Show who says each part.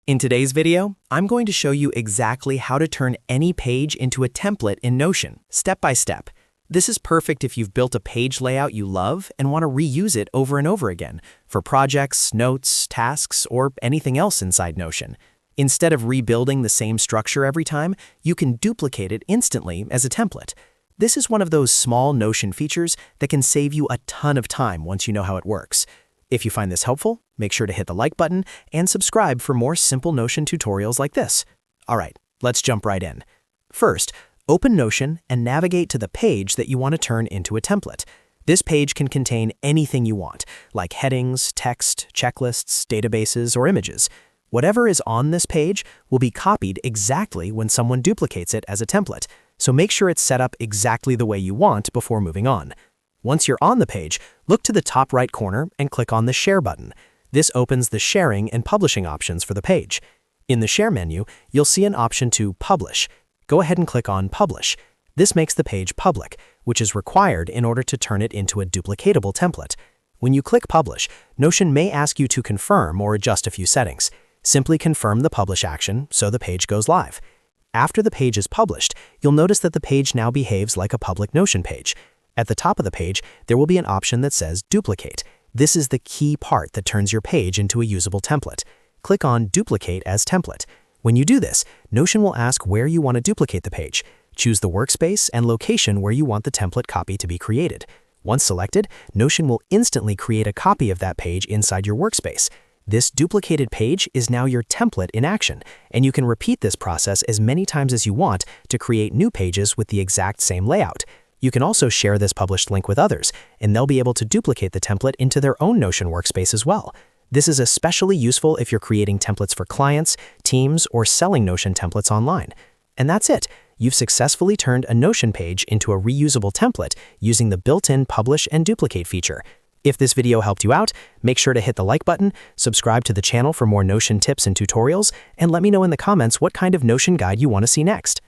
Speaker 1: In today's video, I'm going to show you exactly how to turn any page into a template in Notion, step by step. This is perfect if you've built a page layout you love and want to reuse it over and over again for projects, notes, tasks, or anything else inside Notion. Instead of rebuilding the same structure every time, you can duplicate it instantly as a template. This is one of those small Notion features that can save you a ton of time once you know how it works. If you find this helpful, make sure to hit the like button and subscribe for more simple Notion tutorials like this. All right, let's jump right in. First, open Notion and navigate to the page that you want to turn into a template. This page can contain anything you want, like headings, text, checklists, databases, or images. Whatever is on this page will be copied exactly when someone duplicates it as a template, so make sure it's set up exactly the way you want before moving on. Once you're on the page, look to the top right corner and click on the Share button. This opens the sharing and publishing options for the page. In the Share menu, you'll see an option to Publish. Go ahead and click on Publish. This makes the page public, which is required in order to turn it into a duplicatable template. When you click Publish, Notion may ask you to confirm or adjust a few settings. Simply confirm the Publish action so the page goes live. After the page is published, you'll notice that the page now behaves like a public Notion page. At the top of the page, there will be an option that says Duplicate. This is the key part that turns your page into a usable template. Click on Duplicate as Template. When you do this, Notion will ask where you want to duplicate the page. Choose the workspace and location where you want the template copy to be created. Once selected, Notion will instantly create a copy of that page inside your workspace. This duplicated page is now your template in action, and you can repeat this process as many times as you want to create new pages with the exact same layout. You can also share this published link with others, and they'll be able to duplicate the template into their own Notion workspace as well. This is especially useful if you're creating templates for clients, teams, or selling Notion templates online. And that's it. You've successfully turned a Notion page into a reusable template using the built-in Publish and Duplicate feature. If this video helped you out, make sure to hit the like button, subscribe to the channel for more Notion tips and tutorials, and let me know in the comments what kind of Notion guide you want to see next.